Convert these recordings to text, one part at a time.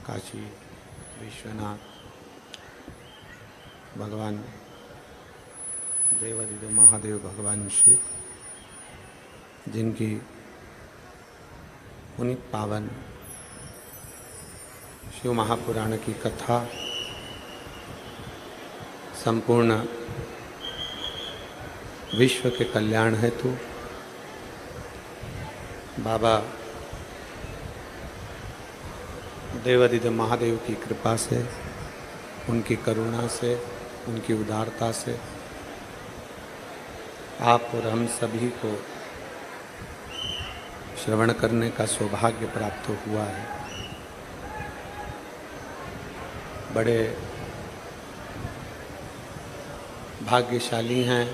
काशी विश्वनाथ भगवान देवादिदेव महादेव भगवान शिव, जिनकी पुनीत पावन शिव महापुराण की कथा संपूर्ण विश्व के कल्याण हेतु बाबा देवादिदेव महादेव की कृपा से, उनकी करुणा से, उनकी उदारता से आप और हम सभी को श्रवण करने का सौभाग्य प्राप्त हुआ है। बड़े भाग्यशाली हैं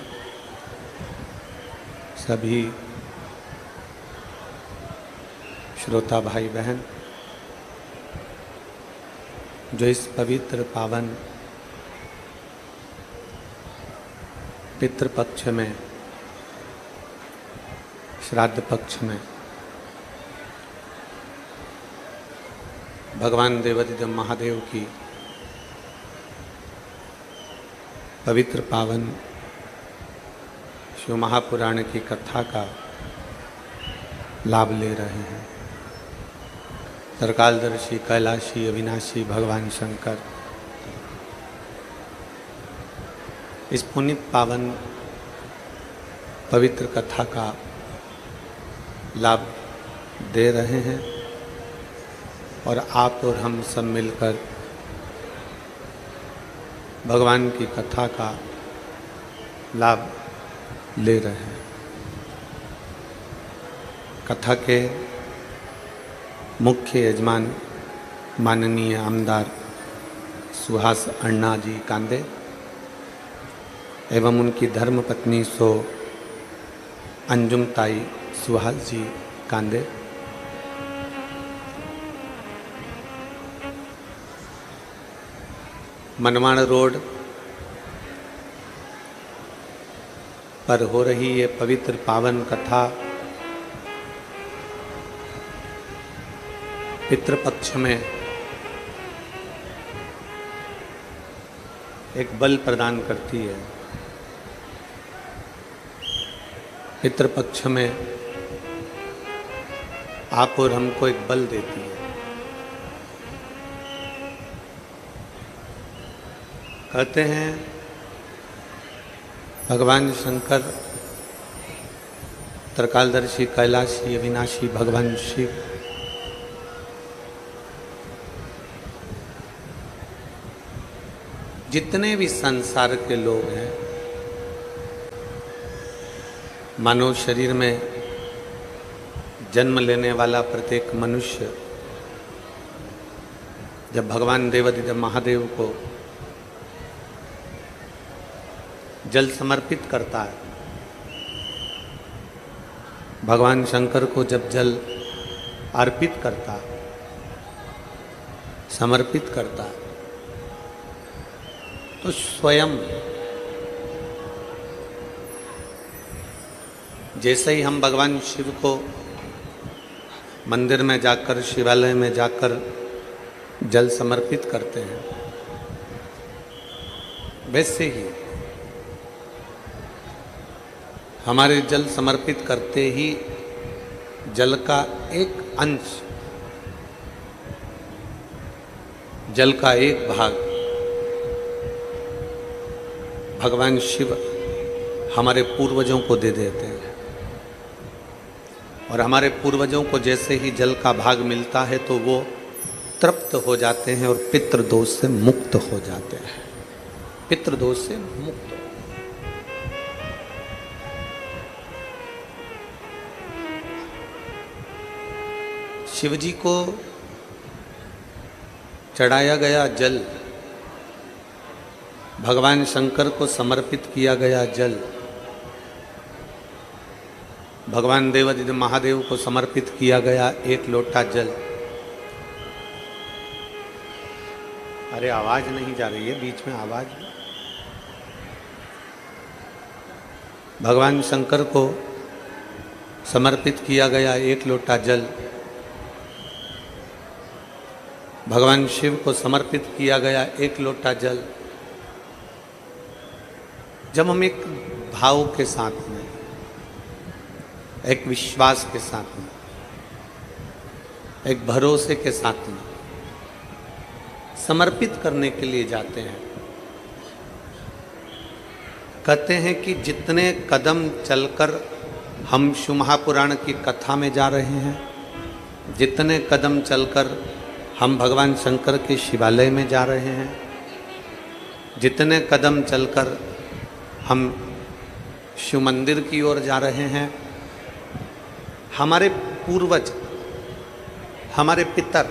सभी श्रोता भाई बहन जो इस पवित्र पावन पितृपक्ष में, श्राद्ध पक्ष में भगवान देवादिदेव महादेव की पवित्र पावन शिव महापुराण की कथा का लाभ ले रहे हैं। सरकालदर्शी कैलाशी अविनाशी भगवान शंकर इस पुनीत पावन पवित्र कथा का लाभ दे रहे हैं और आप और हम सब मिलकर भगवान की कथा का लाभ ले रहे हैं। कथा के मुख्य यजमान माननीय आमदार सुहास अण्णा जी कांदे एवं उनकी धर्मपत्नी सो अंजुमताई सुहास जी कांदे, मनवाड़ रोड पर हो रही ये पवित्र पावन कथा पितृपक्ष में एक बल प्रदान करती है। पितृपक्ष में आप और हमको एक बल देती है। कहते हैं भगवान शंकर, त्रिकालदर्शी, कैलाशी, अविनाशी भगवान शिव जितने भी संसार के लोग हैं, मानव शरीर में जन्म लेने वाला प्रत्येक मनुष्य जब भगवान देवाधिदेव महादेव को जल समर्पित करता है, भगवान शंकर को जब जल अर्पित करता है, समर्पित करता है, तो स्वयं जैसे ही हम भगवान शिव को मंदिर में जाकर, शिवालय में जाकर जल समर्पित करते हैं, वैसे ही हमारे जल समर्पित करते ही जल का एक अंश, जल का एक भाग भगवान शिव हमारे पूर्वजों को दे देते हैं। और हमारे पूर्वजों को जैसे ही जल का भाग मिलता है तो वो तृप्त हो जाते हैं और पितृदोष से मुक्त हो जाते हैं। पितृदोष से मुक्त हो। शिव जी को चढ़ाया गया जल, भगवान शंकर को समर्पित किया गया जल, भगवान देवाधिदेव महादेव को समर्पित किया गया एक लोटा जल। अरे आवाज नहीं जा रही है, बीच में आवाज। भगवान शंकर को समर्पित किया गया एक लोटा जल, भगवान शिव को समर्पित किया गया एक लोटा जल। जब हम एक भाव के साथ में, एक विश्वास के साथ में, एक भरोसे के साथ में समर्पित करने के लिए जाते हैं, कहते हैं कि जितने कदम चलकर हम शिव महापुराण की कथा में जा रहे हैं, जितने कदम चलकर हम भगवान शंकर के शिवालय में जा रहे हैं, जितने कदम चलकर हम शिव मंदिर की ओर जा रहे हैं, हमारे पूर्वज, हमारे पितर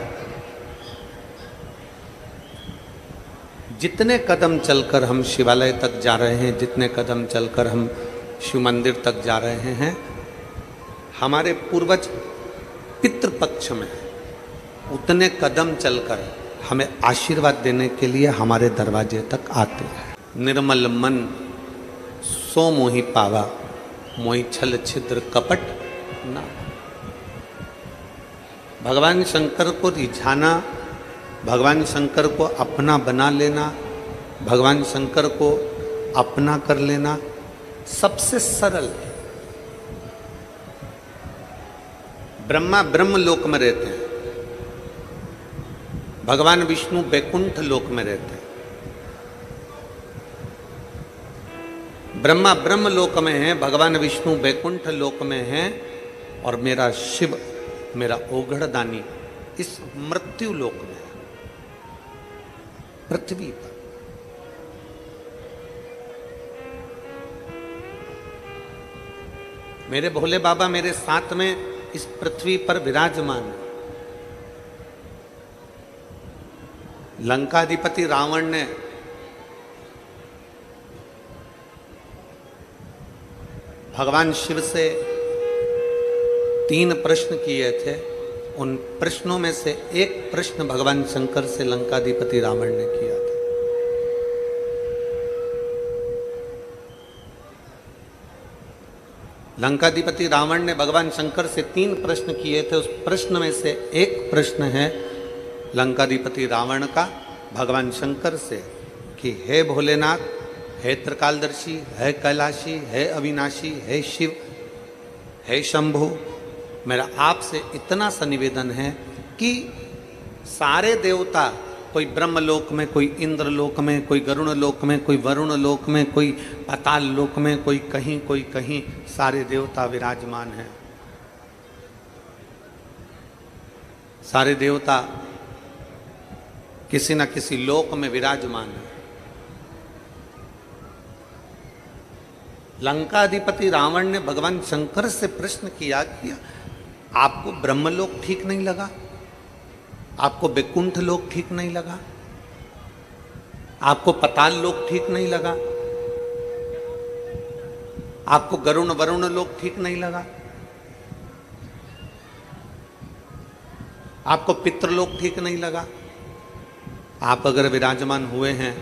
जितने कदम चलकर हम शिवालय तक जा रहे हैं, जितने कदम चलकर हम शिव मंदिर तक जा रहे हैं, हमारे पूर्वज पितृपक्ष में उतने कदम चलकर हमें आशीर्वाद देने के लिए हमारे दरवाजे तक आते हैं। निर्मल मन सो मोहि पावा, मोहि छल छिद्र कपट ना। भगवान शंकर को रिझाना, भगवान शंकर को अपना बना लेना, भगवान शंकर को अपना कर लेना सबसे सरल है। ब्रह्मा ब्रह्म लोक में रहते हैं, भगवान विष्णु बैकुंठ लोक में रहते हैं। ब्रह्मा ब्रह्म लोक में है, भगवान विष्णु बैकुंठ लोक में है, और मेरा शिव, मेरा ओघड़दानी इस मृत्यु लोक में है, पृथ्वी पर। मेरे भोले बाबा मेरे साथ में इस पृथ्वी पर विराजमान है। लंकाधिपति रावण ने भगवान शिव से 3 प्रश्न किए थे। उन प्रश्नों में से एक प्रश्न भगवान शंकर से लंकाधिपति रावण ने किया था। लंकाधिपति रावण ने भगवान शंकर से 3 प्रश्न किए थे। उस प्रश्न में से एक प्रश्न है लंकाधिपति रावण का भगवान शंकर से कि हे भोलेनाथ, हे त्रिकालदर्शी, हे कैलाशी, हे अविनाशी, हे शिव, हे शंभु, मेरा आपसे इतना सा निवेदन है कि सारे देवता, कोई ब्रह्मलोक में, कोई इंद्रलोक में, कोई गरुण लोक में, कोई वरुण लोक में, कोई पाताल लोक में, कोई कहीं, सारे देवता विराजमान हैं। सारे देवता किसी न किसी लोक में विराजमान है। लंकाधिपति रावण ने भगवान शंकर से प्रश्न किया कि आपको ब्रह्मलोक ठीक नहीं लगा? आपको बैकुंठ लोक ठीक नहीं लगा? आपको पाताल लोक ठीक नहीं लगा? आपको गरुण वरुण लोक ठीक नहीं लगा? आपको पितृलोक ठीक नहीं लगा? आप अगर विराजमान हुए हैं,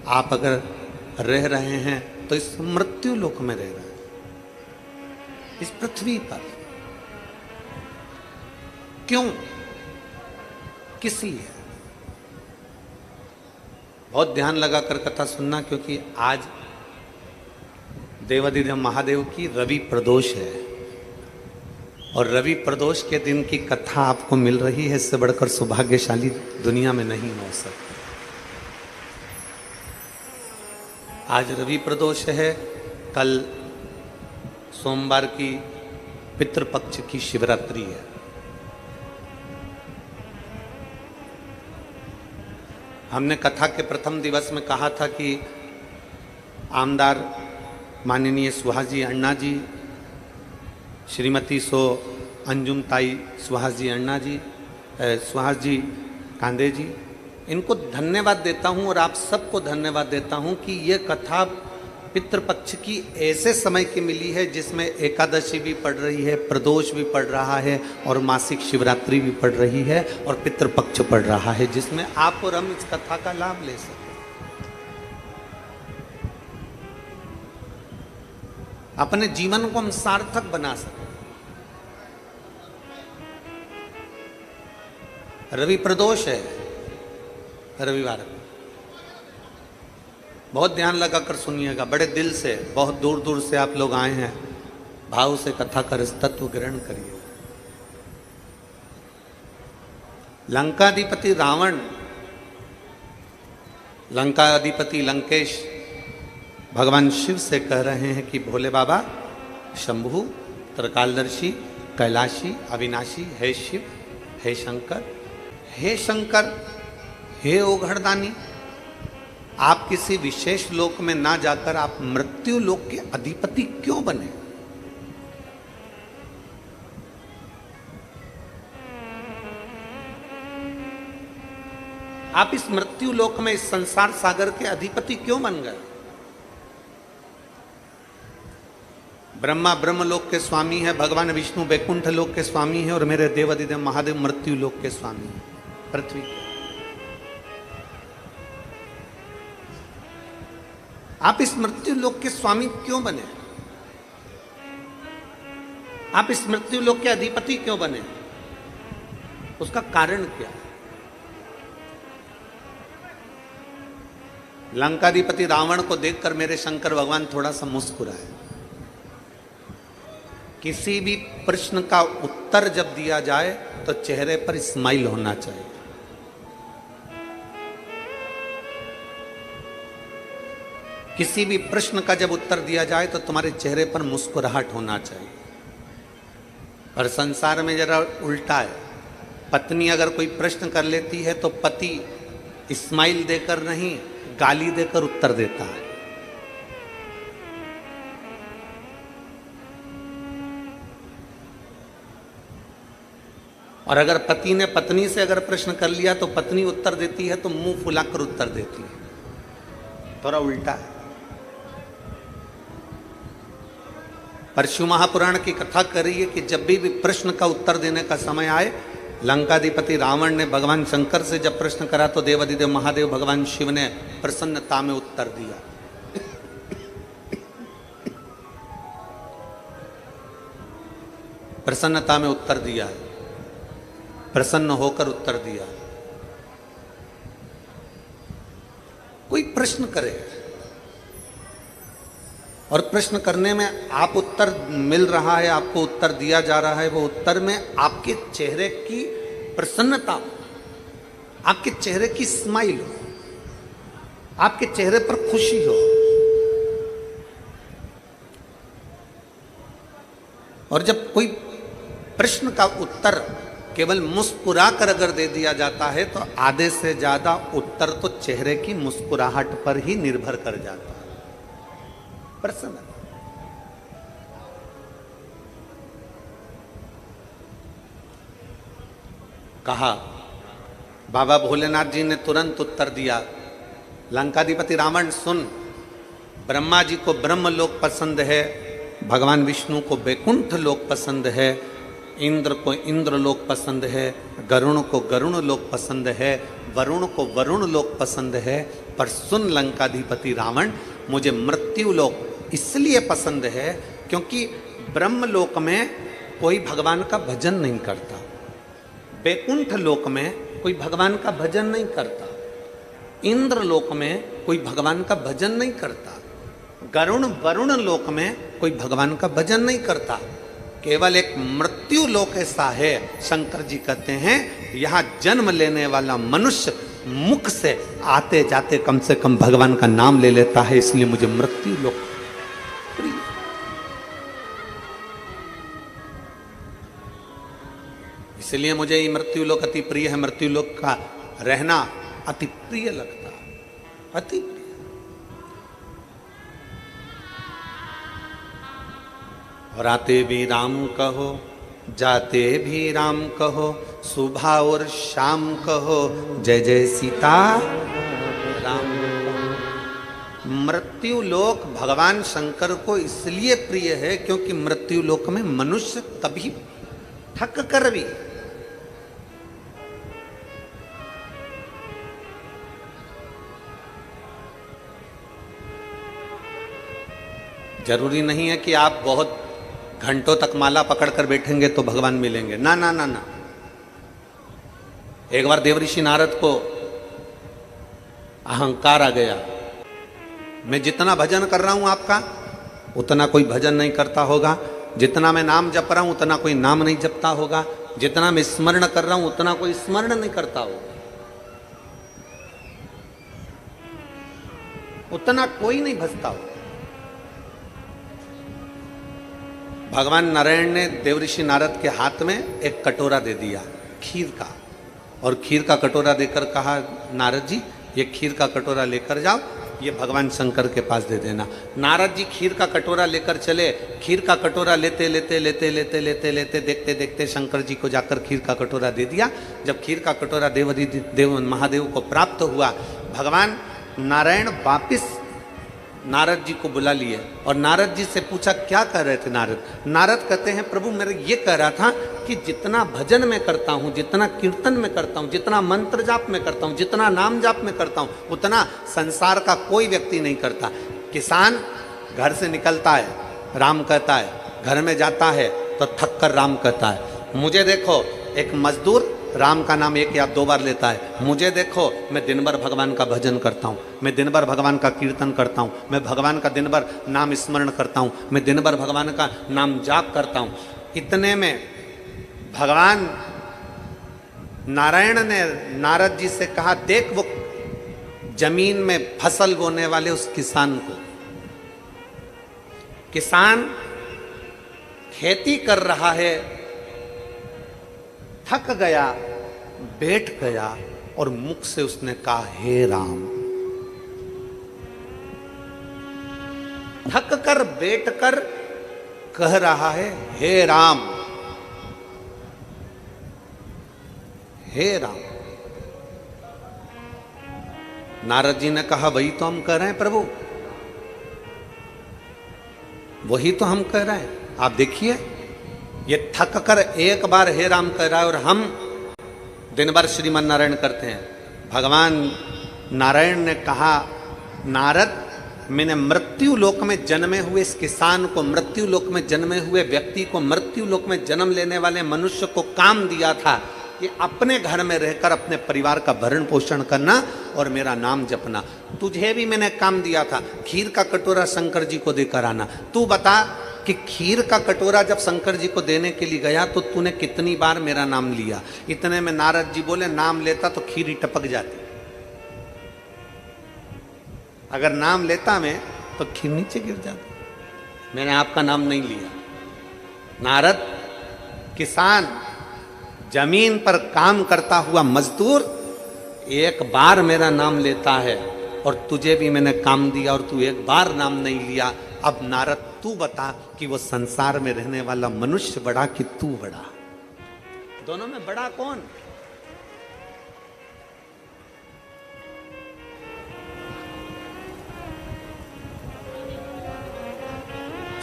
आप अगर रह रहे हैं, तो इस मृत्यु लोक में रह रहे हैं, इस पृथ्वी पर। क्यों? किस लिए? बहुत ध्यान लगाकर कथा सुनना, क्योंकि आज देवाधिदेव महादेव की रवि प्रदोष है और रवि प्रदोष के दिन की कथा आपको मिल रही है। इससे बढ़कर सौभाग्यशाली दुनिया में नहीं हो सकता। आज रवि प्रदोष है, कल सोमवार की पितृपक्ष की शिवरात्रि है। हमने कथा के प्रथम दिवस में कहा था कि आमदार माननीय सुहास जी अण्णा जी, श्रीमती सो अंजुम ताई सुहास जी अण्णा जी, सुहास जी कांदे जी, इनको धन्यवाद देता हूं और आप सबको धन्यवाद देता हूं कि ये कथा पितृपक्ष की ऐसे समय की मिली है जिसमें एकादशी भी पड़ रही है, प्रदोष भी पड़ रहा है और मासिक शिवरात्रि भी पड़ रही है और पितृपक्ष पड़ रहा है, जिसमें आप और हम इस कथा का लाभ ले सकें। अपने जीवन को हम सार्थक बना सकें। रवि प्रदोष है रविवार को, बहुत ध्यान लगाकर सुनिएगा, बड़े दिल से, बहुत दूर दूर से आप लोग आए हैं, भाव से कथा का रस तत्व ग्रहण करिए। लंकाधिपति रावण, लंकाधिपति लंकेश भगवान शिव से कह रहे हैं कि भोले बाबा, शंभु, त्रिकालदर्शी, कैलाशी, अविनाशी, हे शिव, हे शंकर, हे शंकर, हे ओघड़दानी, आप किसी विशेष लोक में ना जाकर आप मृत्यु लोक के अधिपति क्यों बने? आप इस मृत्यु लोक में, इस संसार सागर के अधिपति क्यों बन गए? ब्रह्मा ब्रह्मलोक के स्वामी है, भगवान विष्णु बैकुंठ लोक के स्वामी है और मेरे देवाधिदेव महादेव मृत्यु लोक के स्वामी है, पृथ्वी के। आप इस मृत्यु लोक के स्वामी क्यों बने? आप इस मृत्यु लोक के अधिपति क्यों बने? उसका कारण क्या है? लंकाधिपति रावण को देखकर मेरे शंकर भगवान थोड़ा सा मुस्कुराए। किसी भी प्रश्न का उत्तर जब दिया जाए तो चेहरे पर स्माइल होना चाहिए। किसी भी प्रश्न का जब उत्तर दिया जाए तो तुम्हारे चेहरे पर मुस्कुराहट होना चाहिए। और संसार में जरा उल्टा है, पत्नी अगर कोई प्रश्न कर लेती है तो पति स्माइल देकर नहीं, गाली देकर उत्तर देता है। और अगर पति ने पत्नी से अगर प्रश्न कर लिया तो पत्नी उत्तर देती है तो मुंह फुलाकर उत्तर देती है, थोड़ा उल्टा है। पर शिव महापुराण की कथा कर रही है कि जब भी प्रश्न का उत्तर देने का समय आए, लंकाधिपति रावण ने भगवान शंकर से जब प्रश्न करा तो देवाधिदेव महादेव भगवान शिव ने प्रसन्नता में उत्तर दिया। प्रसन्नता में उत्तर दिया, प्रसन्न होकर उत्तर दिया। कोई प्रश्न करे और प्रश्न करने में आप उत्तर मिल रहा है, आपको उत्तर दिया जा रहा है, वो उत्तर में आपके चेहरे की प्रसन्नता हो, आपके चेहरे की स्माइल हो, आपके चेहरे पर खुशी हो। और जब कोई प्रश्न का उत्तर केवल मुस्कुरा कर अगर दे दिया जाता है तो आधे से ज्यादा उत्तर तो चेहरे की मुस्कुराहट पर ही निर्भर कर जाता है। प्रसन्न कहा, बाबा भोलेनाथ जी ने तुरंत उत्तर दिया, लंकाधिपति रावण सुन, ब्रह्मा जी को ब्रह्मलोक पसंद है, भगवान विष्णु को वैकुंठ लोक पसंद है, इंद्र को इंद्र लोक पसंद है, गरुण को गरुण लोक पसंद है, वरुण को वरुण लोक पसंद है। पर सुन लंकाधिपति रावण, मुझे मृत्यु लोक इसलिए पसंद है क्योंकि ब्रह्मलोक में कोई भगवान का भजन नहीं करता, वैकुंठ लोक में कोई भगवान का भजन नहीं करता, इंद्र लोक में कोई भगवान का भजन नहीं करता, गरुण वरुण लोक में कोई भगवान का भजन नहीं करता। केवल एक मृत्यु लोक ऐसा है, शंकर जी कहते हैं, यहां जन्म लेने वाला मनुष्य मुख से आते जाते कम से कम भगवान का नाम ले लेता है, इसलिए मुझे मृत्यु लोक प्रिय। इसलिए मुझे ये मृत्यु लोक अति प्रिय है, मृत्यु लोक का रहना अति प्रिय लगता, अति प्रिय। और आते भी राम कहो, जाते भी राम कहो, सुबह और शाम कहो, जय जय सीता राम। मृत्यु लोक भगवान शंकर को इसलिए प्रिय है क्योंकि मृत्यु लोक में मनुष्य कभी थक कर भी जरूरी नहीं है कि आप बहुत घंटों तक माला पकड़कर बैठेंगे तो भगवान मिलेंगे, ना ना ना ना। एक बार देवऋषि नारद को अहंकार आ गया, मैं जितना भजन कर रहा हूं आपका उतना कोई भजन नहीं करता होगा, जितना मैं नाम जप रहा हूं उतना कोई नाम नहीं जपता होगा, जितना मैं स्मरण कर रहा हूं उतना कोई स्मरण नहीं करता होगा, उतना कोई नहीं भजता होगा। भगवान नारायण ने देवऋषि नारद के हाथ में एक कटोरा दे दिया खीर का, और खीर का कटोरा देकर कहा, नारद जी ये खीर का कटोरा लेकर जाओ, ये भगवान शंकर के पास दे देना। नारद जी खीर का कटोरा लेकर चले, खीर का कटोरा लेते लेते लेते लेते लेते लेते देखते देखते शंकर जी को जाकर खीर का कटोरा दे दिया। जब खीर का कटोरा देव महादेव को प्राप्त हुआ, भगवान नारायण वापिस नारद जी को बुला लिए और नारद जी से पूछा, क्या कह रहे थे नारद? नारद कहते हैं, प्रभु मेरे ये कह रहा था कि जितना भजन में करता हूँ, जितना कीर्तन में करता हूँ, जितना मंत्र जाप में करता हूँ, जितना नाम जाप में करता हूँ, उतना संसार का कोई व्यक्ति नहीं करता। किसान घर से निकलता है, राम कहता है, घर में जाता है तो थक कर राम कहता है। मुझे देखो, एक मजदूर राम का नाम 1 या 2 बार लेता है। मुझे देखो, मैं दिन भर भगवान का भजन करता हूँ, मैं दिन भर भगवान का कीर्तन करता हूँ, मैं भगवान का दिन भर नाम स्मरण करता हूँ, मैं दिन भर भगवान का नाम जाप करता हूँ। इतने में भगवान नारायण ने नारद जी से कहा, देख वो जमीन में फसल बोने वाले उस किसान को, किसान खेती कर रहा है, थक गया, बैठ गया और मुख से उसने कहा, हे राम। थक कर बैठ कर कह रहा है, हे राम। हे राम। नारद जी ने कहा वही तो हम कह रहे हैं प्रभु, वही तो हम कह रहे हैं। आप देखिए, ये थक कर एक बार हे राम कह रहा है और हम दिन भर श्रीमन नारायण करते हैं। भगवान नारायण ने कहा, नारद, मैंने मृत्यु लोक में जन्मे हुए इस किसान को, मृत्यु लोक में जन्मे हुए व्यक्ति को, मृत्यु लोक में जन्म लेने वाले मनुष्य को काम दिया था कि अपने घर में रहकर अपने परिवार का भरण पोषण करना और मेरा नाम जपना। तुझे भी मैंने काम दिया था, खीर का कटोरा शंकर जी को देकर आना। तू बता कि खीर का कटोरा जब शंकर जी को देने के लिए गया तो तूने कितनी बार मेरा नाम लिया? इतने में नारद जी बोले, नाम लेता तो खीर ही टपक जाती। अगर नाम लेता मैं तो खीर नीचे गिर जाती। मैंने आपका नाम नहीं लिया। नारद, किसान, जमीन पर काम करता हुआ मजदूर एक बार मेरा नाम लेता है और तुझे भी मैंने काम दिया और तू एक बार नाम नहीं लिया। अब नारद तू बता कि वो संसार में रहने वाला मनुष्य बड़ा कि तू बड़ा? दोनों में बड़ा कौन?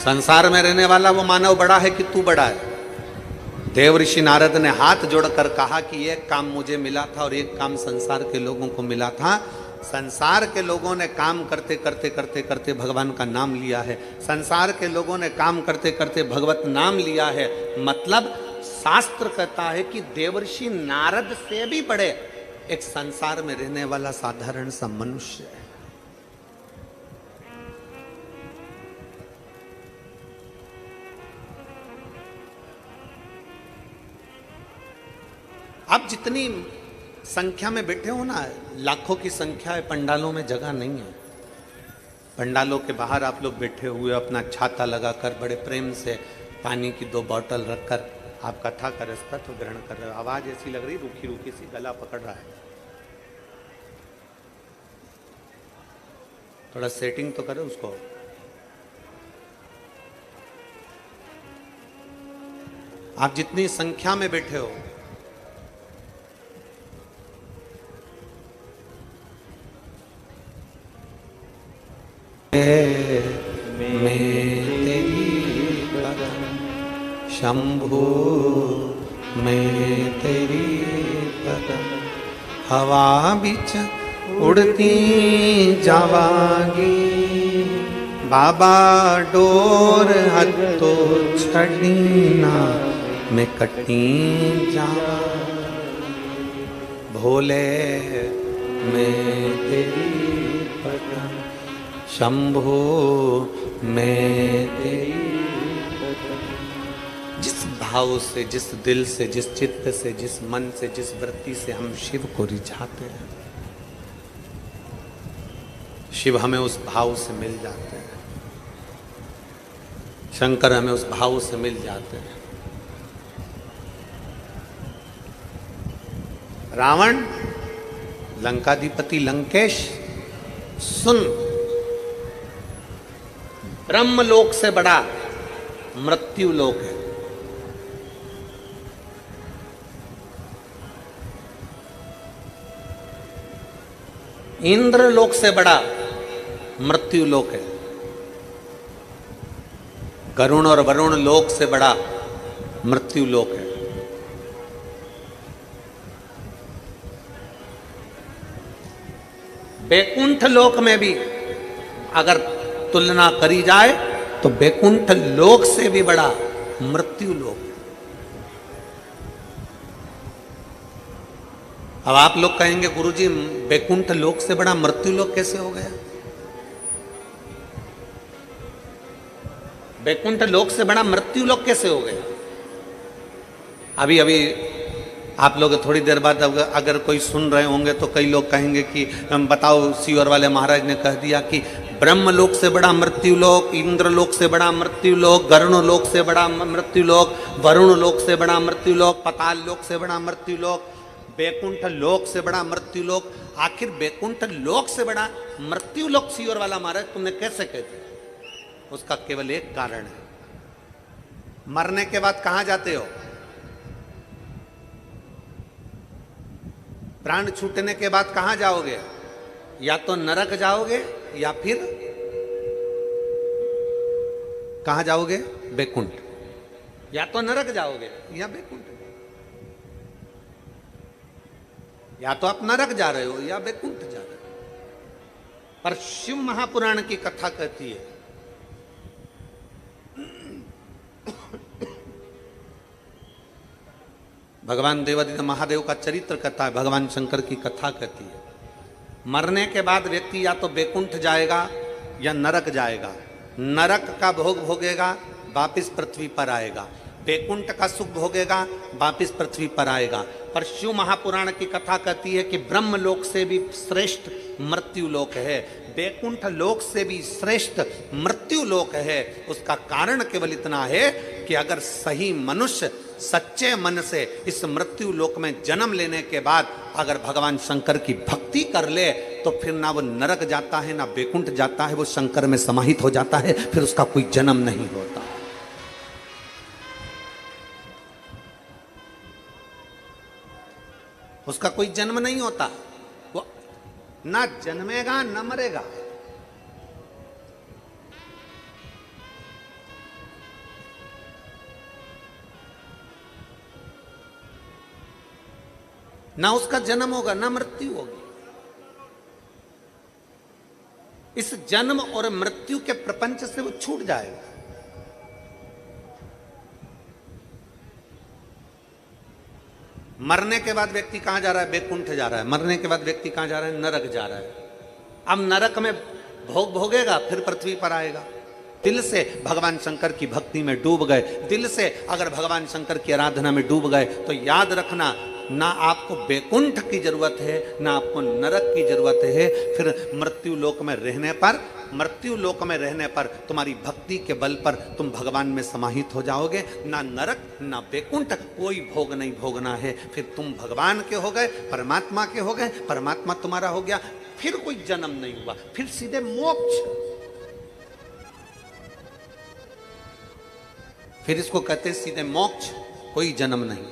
संसार में रहने वाला वो मानव बड़ा है कि तू बड़ा है? देव ऋषि नारद ने हाथ जोड़कर कहा कि एक काम मुझे मिला था और एक काम संसार के लोगों को मिला था। संसार के लोगों ने काम करते करते करते करते भगवान का नाम लिया है। संसार के लोगों ने काम करते करते भगवत नाम लिया है। मतलब शास्त्र कहता है कि देवर्षि नारद से भी बड़े एक संसार में रहने वाला साधारण सा मनुष्य है। आप जितनी संख्या में बैठे हो ना, लाखों की संख्या है, पंडालों में जगह नहीं है। पंडालों के बाहर आप लोग बैठे हुए अपना छाता लगाकर बड़े प्रेम से पानी की 2 बोतल रखकर आप कथा का रसतत्व ग्रहण कर रहे हो। आवाज ऐसी लग रही रूखी रूखी सी, गला पकड़ रहा है। थोड़ा सेटिंग तो करो उसको। आप जितनी संख्या में बैठे हो, मैं तेरी कदम शंभो, मैं तेरी कदम हवा बिच उड़ती जावागी। बाबा डोर हतो छड़ी ना, मैं कटी जावा। भोले मैं तेरी कदम शंभो, मैं तेरी। जिस भाव से, जिस दिल से, जिस चित्त से, जिस मन से, जिस वृत्ति से हम शिव को रिझाते हैं, शिव हमें उस भाव से मिल जाते हैं। शंकर हमें उस भाव से मिल जाते हैं। रावण, लंकाधिपति लंकेश, सुन, ब्रह्मलोक से बड़ा मृत्यु लोक है। इंद्र लोक से बड़ा मृत्यु लोक है। गरुण और वरुण लोक से बड़ा मृत्यु लोक है। बैकुंठ लोक में भी अगर तुलना करी जाए तो बैकुंठ लोक से भी बड़ा मृत्यु लोक। अब आप लोग कहेंगे गुरुजी बैकुंठ लोक से बड़ा मृत्यु लोक कैसे हो गया? बैकुंठ लोक से बड़ा मृत्यु लोक कैसे हो गया? अभी अभी आप लोग थोड़ी देर बाद अगर कोई सुन रहे होंगे तो कई लोग कहेंगे कि बताओ, सीवर वाले महाराज ने कह दिया कि ब्रह्म लोक से बड़ा मृत्यु लोक, इंद्र लोक से बड़ा मृत्यु लोक, गरुण लोक से बड़ा मृत्यु लोक, वरुण लोक से बड़ा मृत्यु लोक, पाताल लोक से बड़ा मृत्यु लोक, बैकुंठ लोक से बड़ा मृत्यु लोक। आखिर बैकुंठ लोक से बड़ा मृत्यु लोक सीवर वाला महाराज तुमने कैसे कहते? उसका केवल एक कारण है, मरने के बाद कहां जाते हो? प्राण छूटने के बाद कहां जाओगे? या तो नरक जाओगे या फिर कहां जाओगे? बैकुंठ। या तो नरक जाओगे या बैकुंठ। या तो आप नरक जा रहे हो या बैकुंठ जा रहे हो। पर शिव महापुराण की कथा कहती है भगवान देवादिदेव महादेव का चरित्र कहता है, भगवान शंकर की कथा कहती है, मरने के बाद व्यक्ति या तो बैकुंठ जाएगा या नरक जाएगा। नरक का भोग भोगेगा, वापिस पृथ्वी पर आएगा। बैकुंठ का सुख भोगेगा, वापिस पृथ्वी पर आएगा। पर शिव महापुराण की कथा कहती है कि ब्रह्म लोक से भी श्रेष्ठ मृत्यु लोक है, बैकुंठ लोक से भी श्रेष्ठ मृत्यु लोक है। उसका कारण केवल इतना है कि अगर सही मनुष्य सच्चे मन से इस मृत्यु लोक में जन्म लेने के बाद अगर भगवान शंकर की भक्ति कर ले तो फिर ना वो नरक जाता है ना बैकुंठ जाता है, वो शंकर में समाहित हो जाता है, फिर उसका कोई जन्म नहीं होता। उसका कोई जन्म नहीं होता, वो ना जन्मेगा ना मरेगा। ना उसका जन्म होगा ना मृत्यु होगी। इस जन्म और मृत्यु के प्रपंच से वो छूट जाएगा। मरने के बाद व्यक्ति कहां जा रहा है? बैकुंठ जा रहा है। मरने के बाद व्यक्ति कहां जा रहा है? नरक जा रहा है। अब नरक में भोग भोगेगा, फिर पृथ्वी पर आएगा। दिल से भगवान शंकर की भक्ति में डूब गए, दिल से अगर भगवान शंकर की आराधना में डूब गए तो याद रखना, ना आपको बैकुंठ की जरूरत है ना आपको नरक की जरूरत है। फिर मृत्यु लोक में रहने पर तुम्हारी भक्ति के बल पर तुम भगवान में समाहित हो जाओगे। ना नरक ना बैकुंठ, कोई भोग नहीं भोगना है। फिर तुम भगवान के हो गए, परमात्मा के हो गए, परमात्मा तुम्हारा हो गया, फिर कोई जन्म नहीं हुआ, फिर सीधे मोक्ष। फिर इसको कहते हैं सीधे मोक्ष, कोई जन्म नहीं।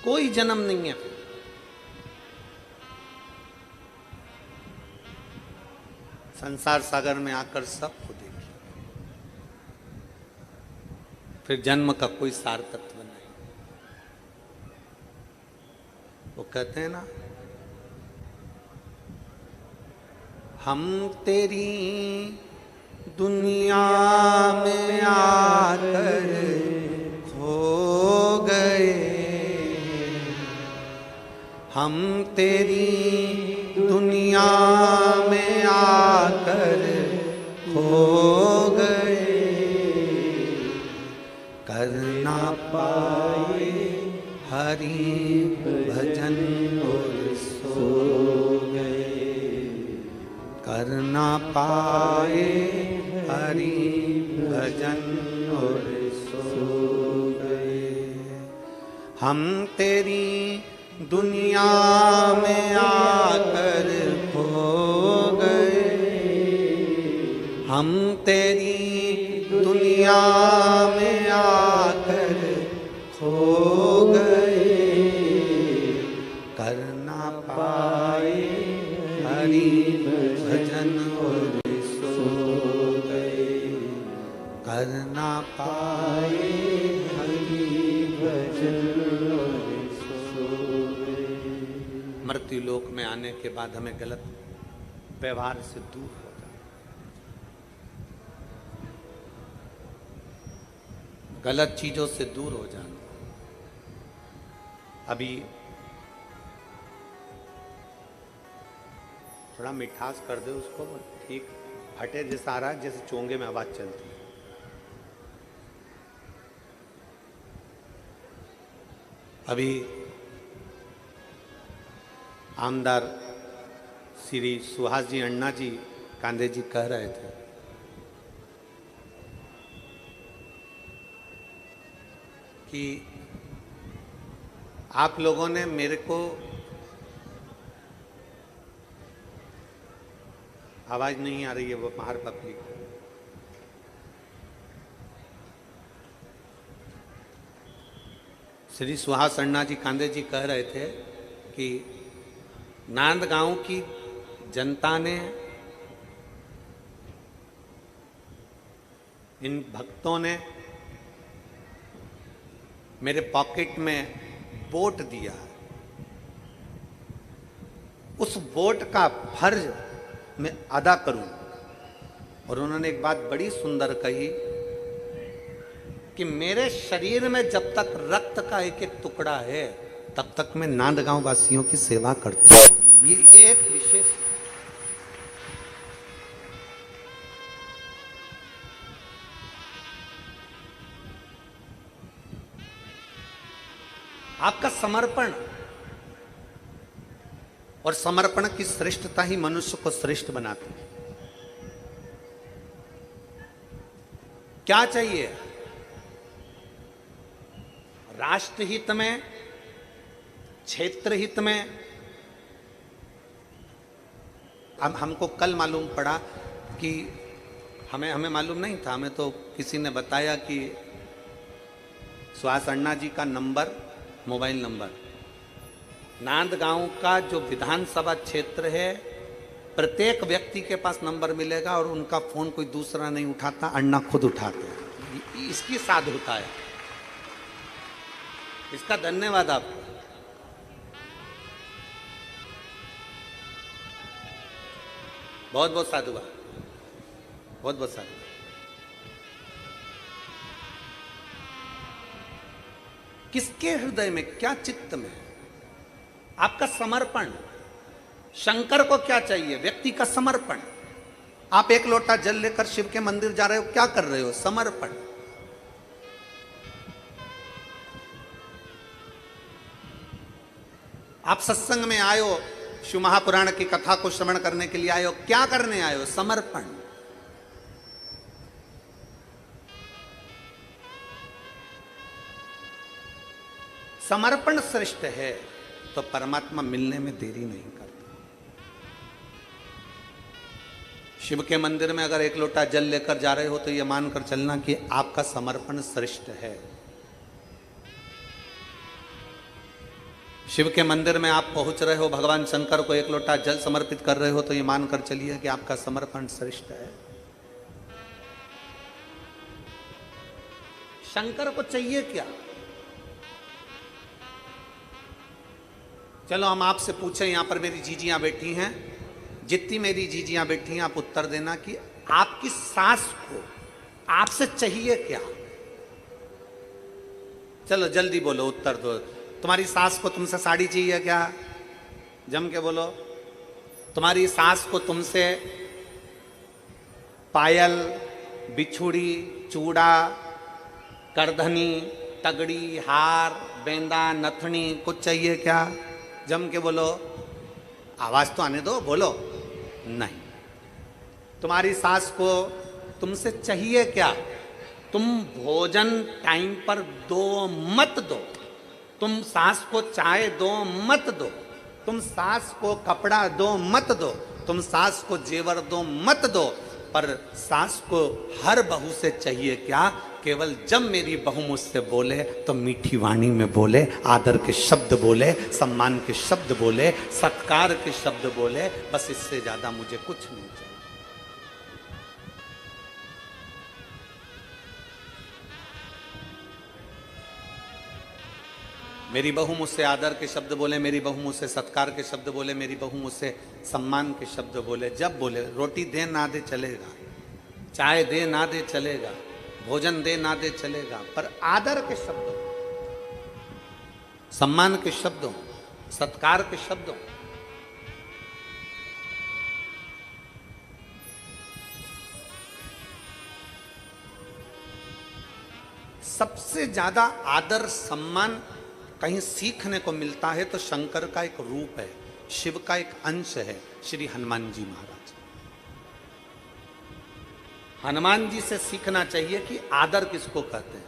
कोई जन्म नहीं है। फिर संसार सागर में आकर सब को देखिए, फिर जन्म का कोई सार्थत्व नहीं। वो कहते हैं ना, हम तेरी दुनिया में आकर खो गए, हम तेरी दुनिया में आकर खो गए, कर ना पाए हरि भजन और सो गए, कर ना पाए हरि भजन और सो गए। हम तेरी दुनिया में आकर खो गए, हम तेरी दुनिया में आकर खो गए, कर ना पाए हरि भजन और सो गए, कर ना पाए हरि भजन और मृत्यु लोक में आने के बाद हमें गलत व्यवहार से दूर हो जाना, गलत चीजों से दूर हो जाना। अभी थोड़ा मिठास कर दे उसको, ठीक फटे जैसा आ रहा है, जैसे चोंगे में आवाज चलती है। अभी आमदार श्री सुहास जी अण्णा जी कांदे जी कह रहे थे कि आप लोगों ने मेरे को आवाज नहीं आ रही है, वो बाहर पब्लिक। श्री सुहास अण्णा जी कांदे जी कह रहे थे कि नांदगांव की जनता ने, इन भक्तों ने मेरे पॉकेट में वोट दिया, उस वोट का फर्ज मैं अदा करूं। और उन्होंने एक बात बड़ी सुंदर कही कि मेरे शरीर में जब तक रक्त का एक एक टुकड़ा है तब तक मैं नांदगांव वासियों की सेवा करता हूं। ये एक विशेष, आपका समर्पण और समर्पण की श्रेष्ठता ही मनुष्य को श्रेष्ठ बनाती है। क्या चाहिए? राष्ट्र हित में, क्षेत्र हित में। अब हमको कल मालूम पड़ा कि हमें मालूम नहीं था, हमें तो किसी ने बताया कि सुहास अण्णा जी का नंबर, मोबाइल नंबर, नांदगांव का जो विधानसभा क्षेत्र है, प्रत्येक व्यक्ति के पास नंबर मिलेगा और उनका फोन कोई दूसरा नहीं उठाता, अण्णा खुद उठाते हैं। इसकी साधुता है, इसका धन्यवाद आपको। बहुत बहुत साधुवाद, बहुत बहुत साधुवाद। किसके हृदय में, क्या चित्त में आपका समर्पण? शंकर को क्या चाहिए? व्यक्ति का समर्पण। आप एक लोटा जल लेकर शिव के मंदिर जा रहे हो, क्या कर रहे हो? समर्पण। आप सत्संग में आए हो, शिव महापुराण की कथा को श्रवण करने के लिए आए हो, क्या करने आए हो? समर्पण। समर्पण श्रेष्ठ है तो परमात्मा मिलने में देरी नहीं करता। शिव के मंदिर में अगर एक लोटा जल लेकर जा रहे हो तो यह मानकर चलना कि आपका समर्पण श्रेष्ठ है। शिव के मंदिर में आप पहुंच रहे हो, भगवान शंकर को एक लोटा जल समर्पित कर रहे हो तो यह मानकर चलिए कि आपका समर्पण श्रेष्ठ है। शंकर को चाहिए क्या? चलो हम आपसे पूछें, यहां पर मेरी जीजियां बैठी हैं, जितनी मेरी जीजियां बैठी हैं आप उत्तर देना कि आपकी सास को आपसे चाहिए क्या? चलो जल्दी बोलो, उत्तर दो। तुम्हारी सास को तुमसे साड़ी चाहिए क्या? जम के बोलो। तुम्हारी सास को तुमसे पायल, बिछुड़ी, चूड़ा, करधनी, तगड़ी, हार, बेंदा, नथनी कुछ चाहिए क्या? जम के बोलो। आवाज तो आने दो, बोलो। नहीं। तुम्हारी सास को तुमसे चाहिए क्या? तुम भोजन टाइम पर दो मत दो, तुम सास को चाय दो मत दो, तुम सास को कपड़ा दो मत दो, तुम सास को जेवर दो मत दो, पर सास को हर बहू से चाहिए क्या? केवल जब मेरी बहू मुझसे बोले तो मीठी वाणी में बोले, आदर के शब्द बोले, सम्मान के शब्द बोले, सत्कार के शब्द बोले, बस इससे ज्यादा मुझे कुछ नहीं चाहिए। मेरी बहू मुझसे आदर के शब्द बोले, मेरी बहू मुझसे सत्कार के शब्द बोले, मेरी बहू मुझसे सम्मान के शब्द बोले। जब बोले, रोटी दे ना दे चलेगा, चाय दे ना दे चलेगा, भोजन दे ना दे चलेगा, पर आदर के शब्दों, सम्मान के शब्दों, सत्कार के शब्दों, सबसे ज्यादा आदर सम्मान कहीं सीखने को मिलता है तो शंकर का एक रूप है, शिव का एक अंश है, श्री हनुमान जी महाराज। हनुमान जी से सीखना चाहिए कि आदर किसको कहते हैं,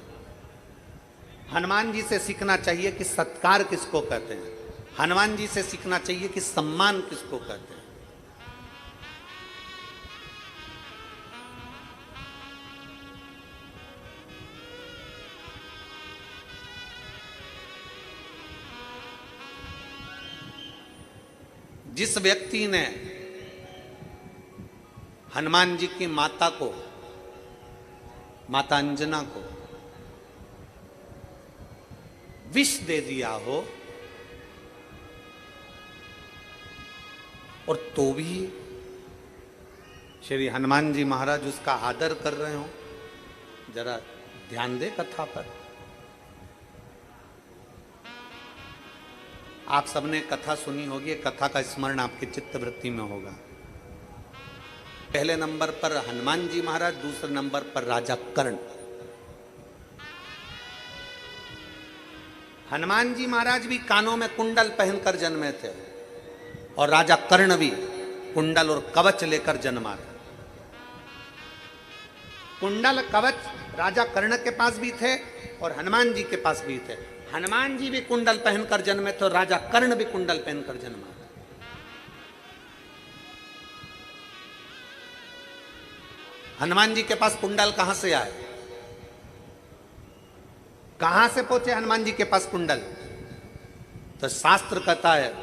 हनुमान जी से सीखना चाहिए कि सत्कार किसको कहते हैं, हनुमान जी से सीखना चाहिए कि सम्मान किसको कहते हैं। जिस व्यक्ति ने हनुमान जी की माता को, माता अंजना को विष दे दिया हो और तो भी श्री हनुमान जी महाराज उसका आदर कर रहे हो, जरा ध्यान दे कथा पर। आप सबने कथा सुनी होगी, कथा का स्मरण आपके चित्तवृत्ति में होगा। पहले नंबर पर हनुमान जी महाराज, दूसरे नंबर पर राजा कर्ण। हनुमान जी महाराज भी कानों में कुंडल पहनकर जन्मे थे और राजा कर्ण भी कुंडल और कवच लेकर जन्मा था। कुंडल कवच राजा कर्ण के पास भी थे और हनुमान जी के पास भी थे। हनुमान जी भी कुंडल पहनकर जन्मे थे और राजा कर्ण भी कुंडल पहनकर जन्मा था। हनुमान जी के पास कुंडल कहां से आए, कहां से पहुंचे हनुमान जी के पास कुंडल? तो शास्त्र कहता है,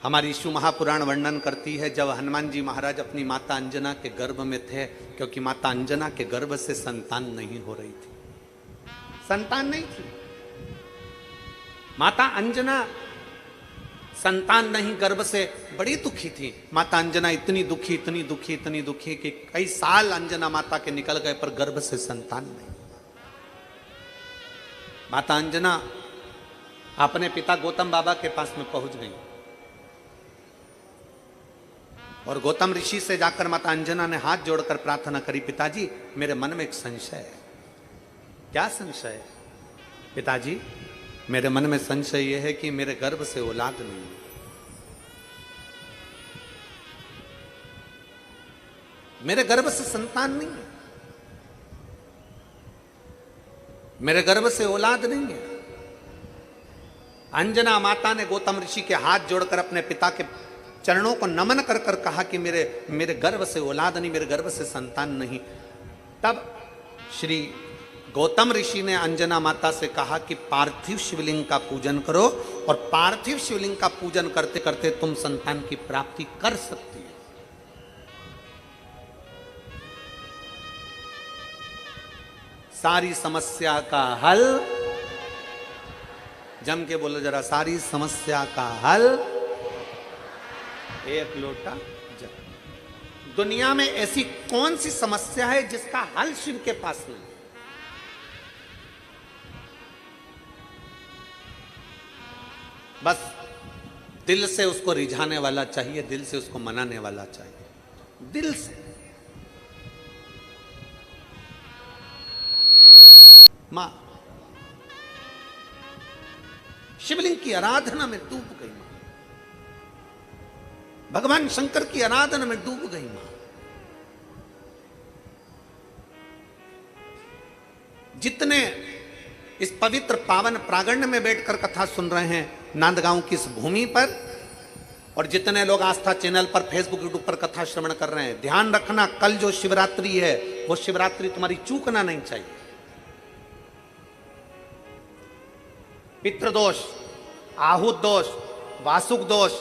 हमारी शिव महापुराण वर्णन करती है, जब हनुमान जी महाराज अपनी माता अंजना के गर्भ में थे, क्योंकि माता अंजना के गर्भ से संतान नहीं हो रही थी, संतान नहीं थी। माता अंजना संतान नहीं, गर्भ से बड़ी दुखी थी। माता अंजना इतनी दुखी, इतनी दुखी, इतनी दुखी कि कई साल अंजना माता के निकल गए पर गर्भ से संतान नहीं। माता अंजना अपने पिता गौतम बाबा के पास में पहुंच गई और गौतम ऋषि से जाकर माता अंजना ने हाथ जोड़कर प्रार्थना करी, पिताजी मेरे मन में एक संशय है। क्या संशय है? पिताजी मेरे मन में संशय यह है कि मेरे गर्भ से औलाद नहीं है। मेरे गर्भ से संतान नहीं है, मेरे गर्भ से औलाद नहीं है। अंजना माता ने गौतम ऋषि के हाथ जोड़कर अपने पिता के चरणों को नमन कर कर कहा कि मेरे गर्भ से औलाद नहीं, मेरे गर्भ से संतान नहीं। तब श्री गौतम ऋषि ने अंजना माता से कहा कि पार्थिव शिवलिंग का पूजन करो और पार्थिव शिवलिंग का पूजन करते करते तुम संतान की प्राप्ति कर सकती हो। सारी समस्या का हल, जम के बोलो जरा, सारी समस्या का हल एक लोटा जल। दुनिया में ऐसी कौन सी समस्या है जिसका हल शिव के पास नहीं? बस दिल से उसको रिझाने वाला चाहिए, दिल से उसको मनाने वाला चाहिए, दिल से। मां शिवलिंग की आराधना में डूब गई, मां भगवान शंकर की आराधना में डूब गई। मां जितने इस पवित्र पावन प्रांगण में बैठकर कथा सुन रहे हैं नांदगांव की इस भूमि पर, और जितने लोग आस्था चैनल पर, फेसबुक, यूट्यूब पर कथा श्रवण कर रहे हैं, ध्यान रखना कल जो शिवरात्रि है वो शिवरात्रि तुम्हारी चूकना नहीं चाहिए। पितृदोष, आहुत दोष, वासुक दोष,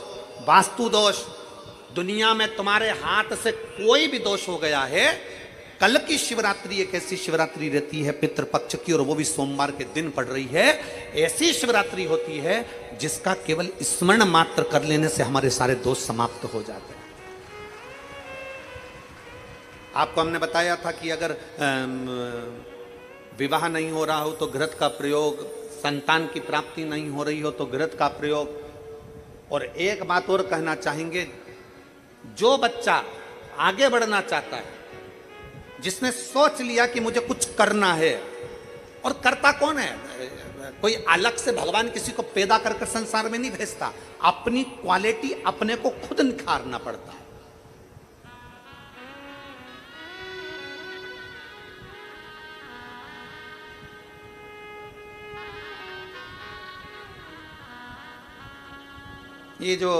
वास्तु दोष, दुनिया में तुम्हारे हाथ से कोई भी दोष हो गया है, कल की शिवरात्रि एक ऐसी शिवरात्रि रहती है पितृपक्ष की, और वो भी सोमवार के दिन पड़ रही है। ऐसी शिवरात्रि होती है जिसका केवल स्मरण मात्र कर लेने से हमारे सारे दोष समाप्त हो जाते हैं। आपको हमने बताया था कि अगर विवाह नहीं हो रहा हो तो घृत का प्रयोग, संतान की प्राप्ति नहीं हो रही हो तो घृत का प्रयोग। और एक बात और कहना चाहेंगे, जो बच्चा आगे बढ़ना चाहता है, जिसने सोच लिया कि मुझे कुछ करना है, और करता कौन है? कोई अलग से भगवान किसी को पैदा करके संसार में नहीं भेजता, अपनी क्वालिटी अपने को खुद निखारना पड़ता है। ये जो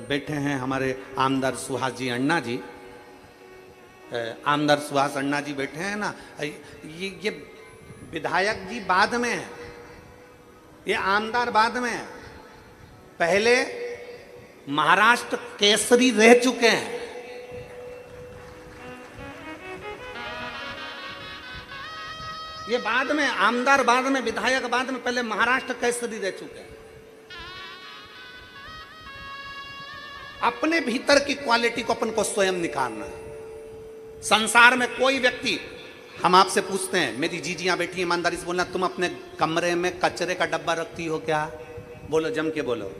बैठे हैं हमारे आमदार सुहास जी अण्णा जी, आमदार सुहास अण्णा जी बैठे हैं ना, ये विधायक जी बाद में है, ये आमदार बाद में है। पहले महाराष्ट्र केसरी रह चुके हैं। ये बाद में आमदार, बाद में विधायक, बाद में, पहले महाराष्ट्र केसरी रह चुके हैं। अपने भीतर की क्वालिटी को अपन को स्वयं निखारना है। संसार में कोई व्यक्ति, हम आपसे पूछते हैं, मेरी जीजियां बैठी ईमानदारी से बोलना, तुम अपने कमरे में कचरे का डब्बा रखती हो क्या? बोलो, जम के बोलो।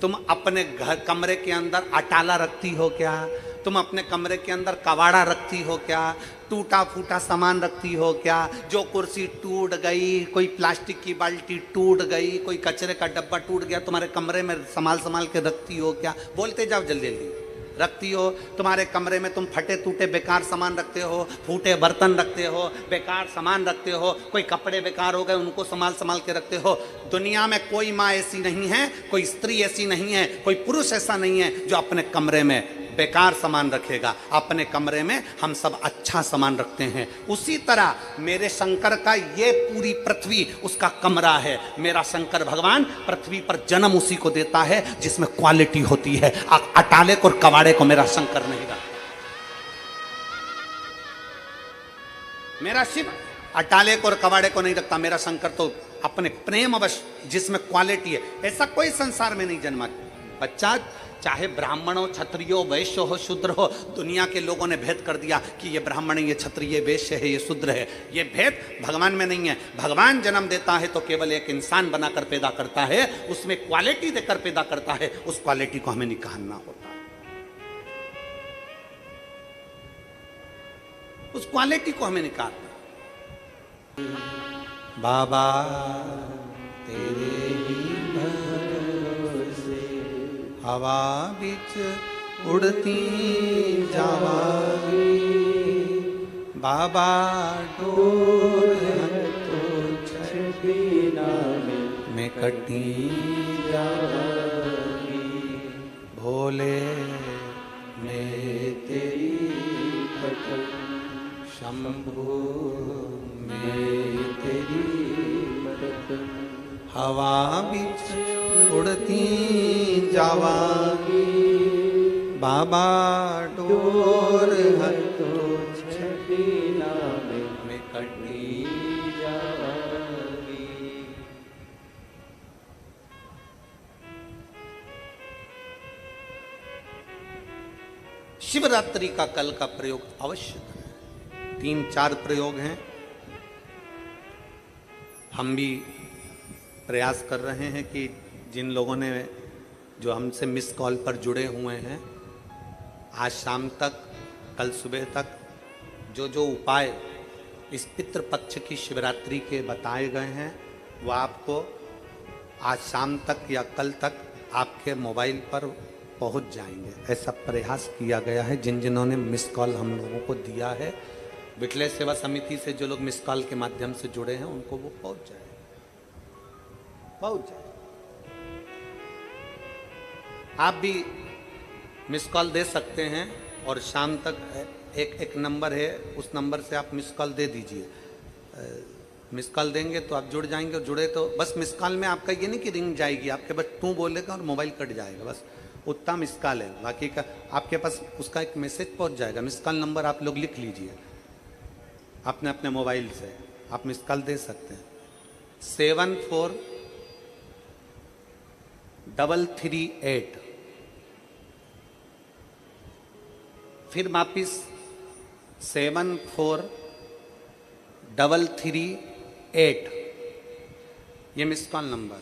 तुम अपने घर कमरे के अंदर अटाला रखती हो क्या? तुम अपने कमरे के अंदर कबाड़ा रखती हो क्या? टूटा फूटा सामान रखती हो क्या? जो कुर्सी टूट गई, कोई प्लास्टिक की बाल्टी टूट गई, कोई कचरे का डब्बा टूट गया, तुम्हारे कमरे में संभाल के रखती हो क्या? बोलते जाओ जल्दी जल्दी। रखती हो। तुम्हारे कमरे में तुम फटे टूटे बेकार सामान रखते हो, फूटे बर्तन रखते हो, बेकार सामान रखते हो, कोई कपड़े बेकार हो गए उनको संभाल के रखते हो। दुनिया में कोई माँ ऐसी नहीं है, कोई स्त्री ऐसी नहीं है, कोई पुरुष ऐसा नहीं है जो अपने कमरे में बेकार सामान रखेगा। अपने कमरे में हम सब अच्छा सामान रखते हैं। उसी तरह मेरे शंकर का ये पूरी पृथ्वी उसका कमरा है। मेरा शंकर भगवान पृथ्वी पर जन्म उसी को देता है जिसमें क्वालिटी होती है। अटाले को और कबाड़े को मेरा शंकर नहीं रखता। मेरा शिव अटाले को और कबाड़े को नहीं रखता। मेरा शंकर तो अपने प्रेम अवश्य जिसमें क्वालिटी है, ऐसा कोई संसार में नहीं जन्मा बच्चा। चाहे ब्राह्मण हो, क्षत्रिय हो, वैश्य हो, शूद्र हो, दुनिया के लोगों ने भेद कर दिया कि ये ब्राह्मण है, ये क्षत्रिय, ये वैश्य है, ये शूद्र है। ये भेद भगवान में नहीं है। भगवान जन्म देता है तो केवल एक इंसान बनाकर पैदा करता है, उसमें क्वालिटी देकर पैदा करता है। उस क्वालिटी को हमें निखारना होता है। उस क्वालिटी को हमें निकालना। बाबा तेरे हवा बिच उड़ती जावागी, बाबा डोर तो छबिना में कटी जावागी, भोले में तेरी भटक, शंभू में तेरी मदद, हवा बिच उड़ती जावागी, बाबा डोर है तो छबिना में कटी जावागी। शिवरात्रि का कल का प्रयोग अवश्य करें। 3-4 प्रयोग हैं। हम भी प्रयास कर रहे हैं कि जिन लोगों ने जो हमसे मिस कॉल पर जुड़े हुए हैं, आज शाम तक, कल सुबह तक जो जो उपाय इस पितृपक्ष की शिवरात्रि के बताए गए हैं वो आपको आज शाम तक या कल तक आपके मोबाइल पर पहुंच जाएंगे। ऐसा प्रयास किया गया है। जिन जिन्होंने मिस कॉल हम लोगों को दिया है, विठले सेवा समिति से जो लोग मिस कॉल के माध्यम से जुड़े हैं, उनको वो पहुंच जाए। आप भी मिस कॉल दे सकते हैं और शाम तक एक नंबर है, उस नंबर से आप मिस कॉल दे दीजिए। मिस कॉल देंगे तो आप जुड़ जाएंगे, और जुड़े तो बस मिस कॉल में आपका ये नहीं कि रिंग जाएगी, आपके बस तू बोलेगा और मोबाइल कट जाएगा, बस उतना मिस कॉल है। बाकी का आपके पास उसका एक मैसेज पहुंच जाएगा। मिस कॉल नंबर आप लोग लिख लीजिए अपने अपने मोबाइल से, आप मिस कॉल दे सकते हैं। 743338। फिर वापिस 743338, ये मिस कॉल नंबर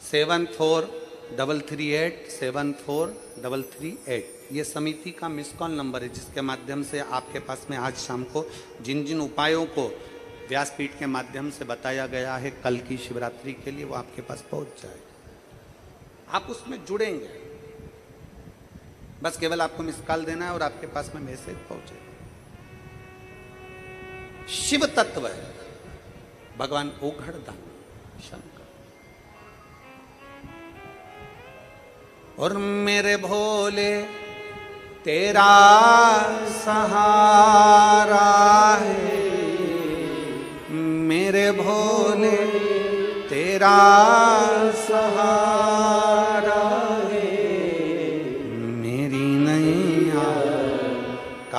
7433374338। ये समिति का मिस कॉल नंबर है, जिसके माध्यम से आपके पास में आज शाम को जिन जिन उपायों को व्यासपीठ के माध्यम से बताया गया है कल की शिवरात्रि के लिए, वो आपके पास पहुंच जाए। आप उसमें जुड़ेंगे, बस केवल आपको मिस कॉल देना है और आपके पास में मैसेज पहुंचेगा। शिव तत्व है भगवान ओघड़दान शंकर। और मेरे भोले तेरा सहारा है, मेरे भोले तेरा सहारा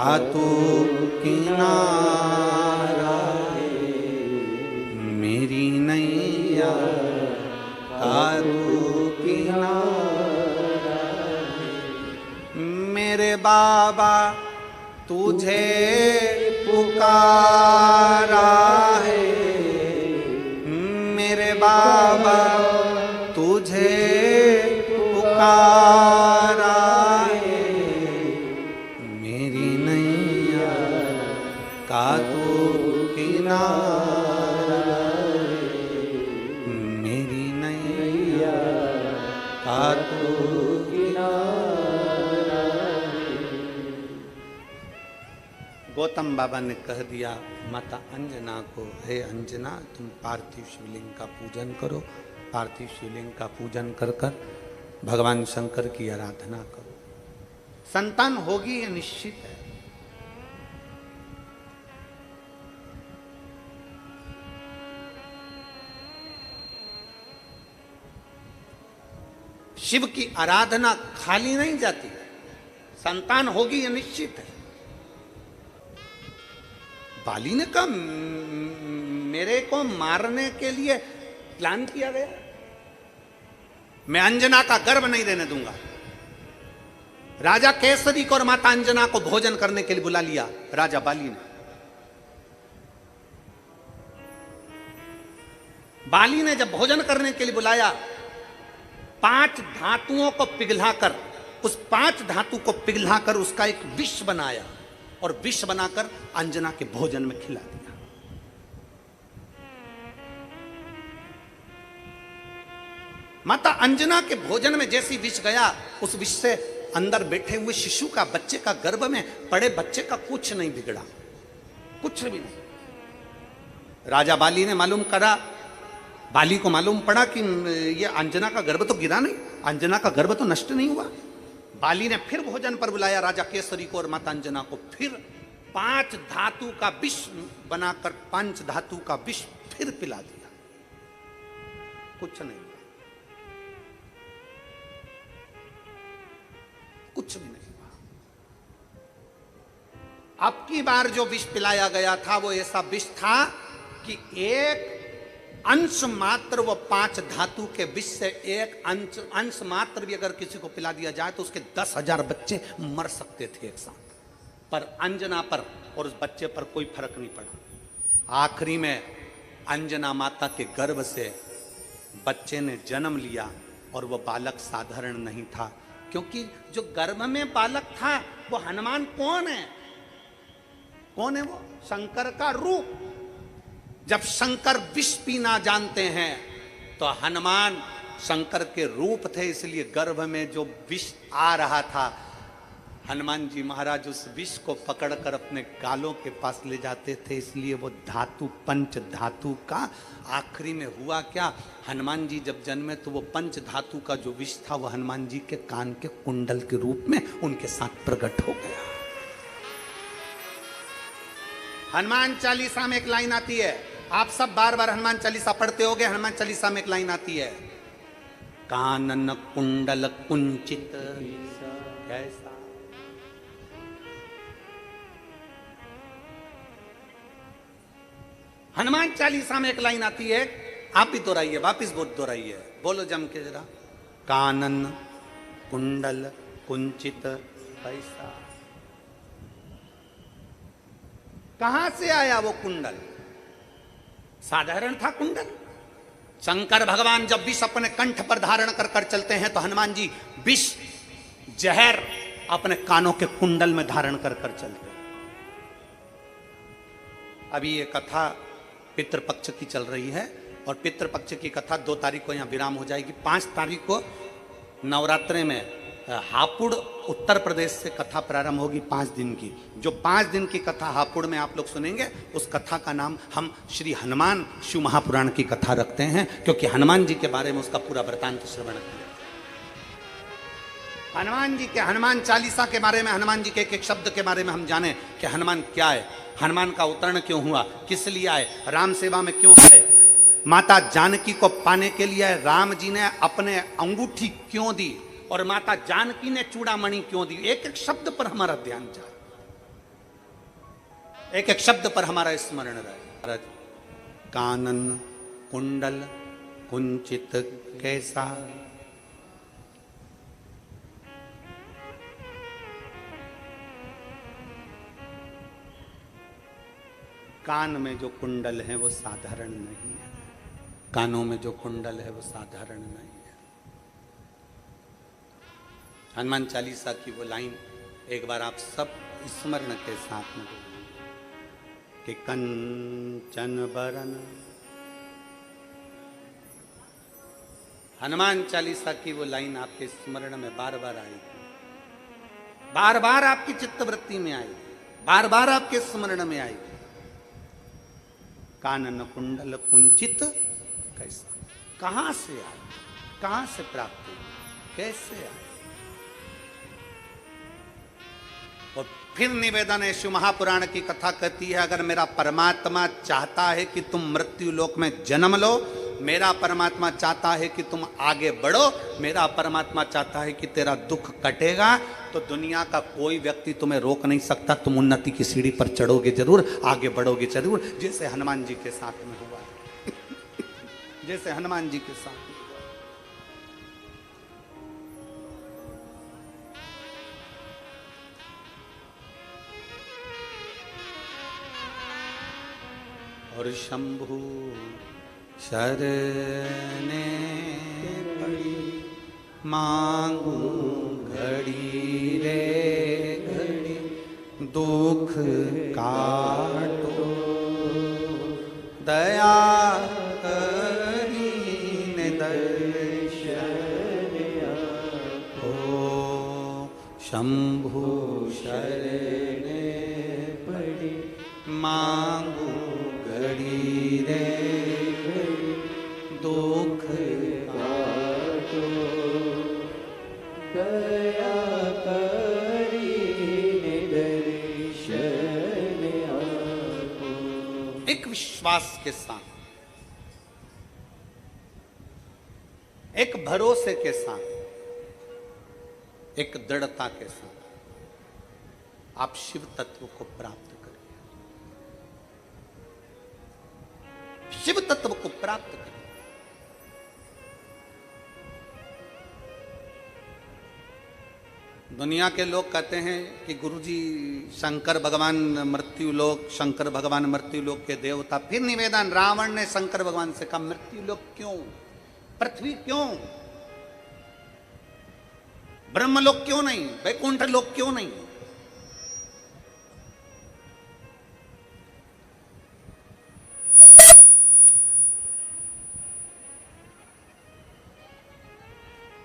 का तू किनारा मेरी नैया का तू किनारा मेरे बाबा तुझे पुकारा है मेरे बाबा तुझे पुकारा है मेरी नैया का तू किनारा मेरी नैया का तू किनारा। गौतम बाबा ने कह दिया माता अंजना को, हे अंजना तुम पार्थिव शिवलिंग का पूजन करो, पार्थिव शिवलिंग का पूजन कर कर भगवान शंकर की आराधना करो, संतान होगी ये निश्चित है। शिव की आराधना खाली नहीं जाती, संतान होगी ये निश्चित है। बाली ने कहा मेरे को मारने के लिए प्लान किया गया, मैं अंजना का गर्भ नहीं देने दूंगा। राजा केसरी को और माता अंजना को भोजन करने के लिए बुला लिया राजा बाली ने। बाली ने जब भोजन करने के लिए बुलाया, 5 धातुओं को पिघलाकर, उस 5 धातु को पिघलाकर उसका एक विष बनाया और विष बनाकर अंजना के भोजन में खिला दिया। माता अंजना के भोजन में जैसी विष गया, उस विष से अंदर बैठे हुए शिशु का, बच्चे का, गर्भ में पड़े बच्चे का कुछ नहीं बिगड़ा, कुछ भी नहीं। राजा बाली ने मालूम करा, बाली को मालूम पड़ा कि ये अंजना का गर्भ तो गिरा नहीं, अंजना का गर्भ तो नष्ट नहीं हुआ। बाली ने फिर भोजन पर बुलाया राजा केसरी को और माता अंजना को, फिर 5 धातु का विष बनाकर 5 धातु का विष फिर पिला दिया, कुछ नहीं हुआ, कुछ भी नहीं हुआ। अब की बार जो विष पिलाया गया था वो ऐसा विष था कि एक अंश मात्र, वो 5 धातु के विष से एक अंश मात्र भी अगर किसी को पिला दिया जाए तो उसके 10,000 बच्चे मर सकते थे एक साथ, पर अंजना पर और उस बच्चे पर कोई फर्क नहीं पड़ा। आखिरी में अंजना माता के गर्भ से बच्चे ने जन्म लिया और वो बालक साधारण नहीं था, क्योंकि जो गर्भ में बालक था वो हनुमान कौन है? कौन है वो? शंकर का रूप। जब शंकर विष पीना जानते हैं तो हनुमान शंकर के रूप थे, इसलिए गर्भ में जो विष आ रहा था, हनुमान जी महाराज उस विष को पकड़कर अपने गालों के पास ले जाते थे। इसलिए वो धातु, पंच धातु का आखिरी में हुआ क्या, हनुमान जी जब जन्मे तो वो पंच धातु का जो विष था वो हनुमान जी के कान के कुंडल के रूप में उनके साथ प्रकट हो गया। हनुमान चालीसा में एक लाइन आती है, आप सब बार बार हनुमान चालीसा पढ़ते होगे। हनुमान चालीसा में एक लाइन आती है, कानन कुंडल कुंचित कैसा। हनुमान चालीसा में एक लाइन आती है, आप भी दोहराइए, वापिस दोहराइए, बोलो जम के जरा, कानन कुंडल कुंचित कैसा। कहां से आया वो कुंडल? साधारण था कुंडल? शंकर भगवान जब विष अपने कंठ पर धारण कर कर चलते हैं तो हनुमान जी विष जहर अपने कानों के कुंडल में धारण कर कर चलते हैं। अभी ये कथा पितृपक्ष की चल रही है और पितृपक्ष की कथा 2 तारीख को यहां विराम हो जाएगी। 5 तारीख को नवरात्रे में हापुड़ उत्तर प्रदेश से कथा प्रारंभ होगी 5 दिन की। जो 5 दिन की कथा हापुड़ में आप लोग सुनेंगे, उस कथा का नाम हम श्री हनुमान शिव महापुराण की कथा रखते हैं, क्योंकि हनुमान जी के बारे में उसका पूरा वृतांत श्रवण किया। हनुमान जी के, हनुमान चालीसा के बारे में, हनुमान जी के एक एक शब्द के बारे में हम जाने कि हनुमान क्या है, हनुमान का अवतरण क्यों हुआ, किस लिए आए, राम सेवा में क्यों आए, माता जानकी को पाने के लिए राम जी ने अपने अंगूठी क्यों दी और माता जानकी ने चूड़ामणि क्यों दी। एक एक शब्द पर हमारा ध्यान जाए। एक एक शब्द पर हमारा स्मरण रहे। कानन कुंडल कुंचित कैसा, कान में जो कुंडल है वो साधारण नहीं है, कानों में जो कुंडल है वो साधारण नहीं है। हनुमान चालीसा की वो लाइन एक बार आप सब स्मरण के साथ में कि कंचन बरन, हनुमान चालीसा की वो लाइन आपके स्मरण में बार बार आएगी, बार बार आपकी चित्तवृत्ति में आएगी, बार बार आपके स्मरण में आएगी। कानन कुंडल कुंचित कैसा, कहां से आए, कहां से प्राप्त हुए, कैसे आए। और फिर निवेदन है, शिव महापुराण की कथा कहती है, अगर मेरा परमात्मा चाहता है कि तुम मृत्यु लोक में जन्म लो, मेरा परमात्मा चाहता है कि तुम आगे बढ़ो, मेरा परमात्मा चाहता है कि तेरा दुख कटेगा, तो दुनिया का कोई व्यक्ति तुम्हें रोक नहीं सकता। तुम उन्नति की सीढ़ी पर चढ़ोगे जरूर, आगे बढ़ोगे जरूर, जैसे हनुमान जी के साथ में हुआ जैसे हनुमान जी के साथ में हुआ। और शंभु शरणे पड़ी, मांगू घड़ी रे घड़ी, दुख काटो दया करीने दर्शन आपो। शंभु शरणे पड़ी, मांगू घड़ी रे घड़ी, दुख काटो दया करीने दर्शन आपो। एक विश्वास के साथ, एक भरोसे के साथ, एक दृढ़ता के साथ आप शिव तत्व को प्राप्त करिए, शिव तत्व को प्राप्त करिए। दुनिया के लोग कहते हैं कि गुरुजी शंकर भगवान मृत्यु लोक, शंकर भगवान मृत्यु लोक के देवता। फिर निवेदन, रावण ने शंकर भगवान से कहा, मृत्यु लोक क्यों, पृथ्वी क्यों, ब्रह्मलोक क्यों नहीं, वैकुंठ लोक क्यों नहीं।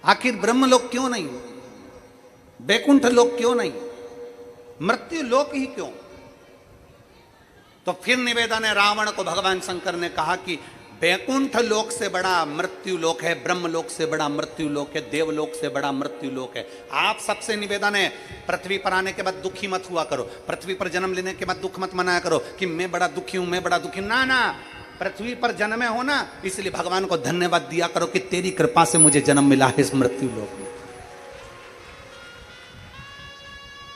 आखिर ब्रह्मलोक क्यों नहीं, वैकुंठ लोक क्यों नहीं, मृत्यु लोक ही क्यों। तो फिर निवेदन है, रावण को भगवान शंकर ने कहा कि वैकुंठ लोक से बड़ा मृत्यु लोक है, ब्रह्म लोक से बड़ा मृत्यु लोक है, देवलोक से बड़ा मृत्यु लोक है। आप सबसे निवेदन है, पृथ्वी पर आने के बाद दुखी मत हुआ करो, पृथ्वी पर जन्म लेने के बाद दुख मत मनाया करो कि मैं बड़ा दुखी हूं, मैं बड़ा दुखी। ना ना, पृथ्वी पर जन्मे हो ना, इसलिए भगवान को धन्यवाद दिया करो कि तेरी कृपा से मुझे जन्म मिला है इस मृत्यु लोक में,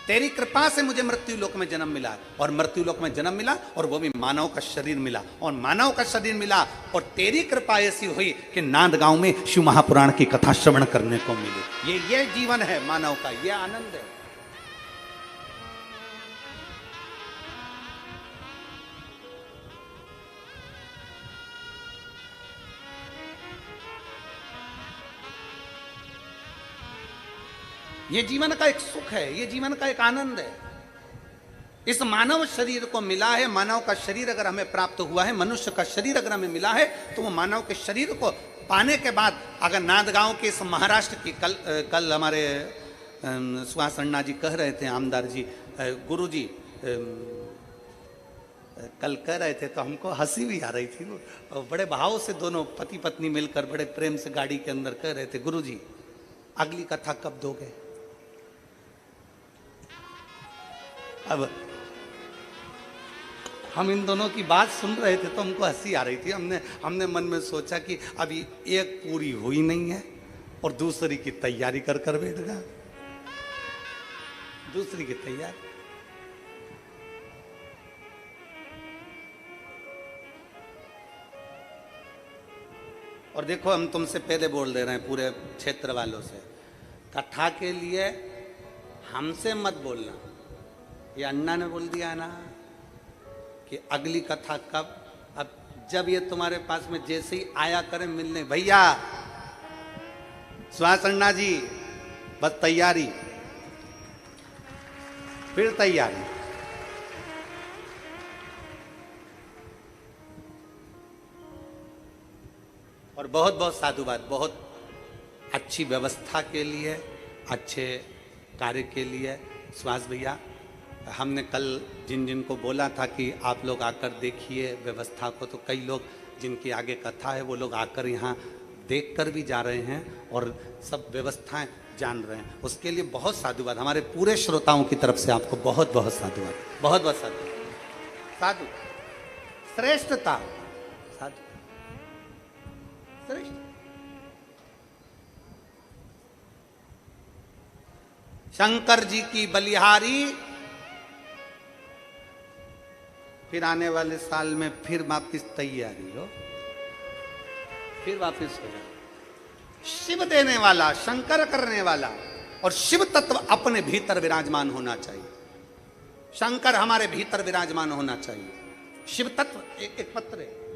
तेरी कृपा से मुझे मृत्यु लोक में जन्म मिला। और मृत्यु लोक में जन्म मिला और वो भी मानव का शरीर मिला, और मानव का शरीर मिला और तेरी कृपा ऐसी हुई कि नांदगांव में शिव महापुराण की कथा श्रवण करने को मिली। ये जीवन है मानव का, ये आनंद है। ये जीवन का एक सुख है, ये जीवन का एक आनंद है। इस मानव शरीर को मिला है, मानव का शरीर अगर हमें प्राप्त हुआ है, मनुष्य का शरीर अगर हमें मिला है, तो वो मानव के शरीर को पाने के बाद अगर नांदगांव के इस महाराष्ट्र की कल हमारे सुहास अन्ना जी कह रहे थे, आमदार जी, गुरु जी कल कह रहे थे तो हमको हंसी भी आ रही थी। और बड़े भाव से दोनों पति पत्नी मिलकर बड़े प्रेम से गाड़ी के अंदर कह रहे थे, गुरु जी अगली कथा कब दोगे। अब हम इन दोनों की बात सुन रहे थे तो हमको हंसी आ रही थी। हमने मन में सोचा कि अभी एक पूरी हुई नहीं है और दूसरी की तैयारी कर कर बैठ गया, दूसरी की तैयारी। और देखो हम तुमसे पहले बोल दे रहे हैं पूरे क्षेत्र वालों से, कथा के लिए हमसे मत बोलना। ये अन्ना ने बोल दिया ना कि अगली कथा कब, अब जब ये तुम्हारे पास में जैसे ही आया करें मिलने, भैया सुहास अन्ना जी बस तैयारी, फिर तैयारी। और बहुत बहुत साधुवाद, बहुत अच्छी व्यवस्था के लिए, अच्छे कार्य के लिए। सुहास भैया, हमने कल जिन जिन को बोला था कि आप लोग आकर देखिए व्यवस्था को, तो कई लोग जिनकी आगे कथा है वो लोग आकर यहाँ देख कर भी जा रहे हैं और सब व्यवस्थाएं जान रहे हैं। उसके लिए बहुत साधुवाद, हमारे पूरे श्रोताओं की तरफ से आपको बहुत बहुत साधुवाद, बहुत बहुत साधुवाद। साधु श्रेष्ठता, साधु श्रेष्ठ। शंकर जी की बलिहारी, फिर आने वाले साल में फिर वापिस तैयारी हो, फिर वापिस हो जाए। शिव देने वाला, शंकर करने वाला, और शिव तत्व अपने भीतर विराजमान होना चाहिए। शंकर हमारे भीतर विराजमान होना चाहिए। शिव तत्व एक पत्र है।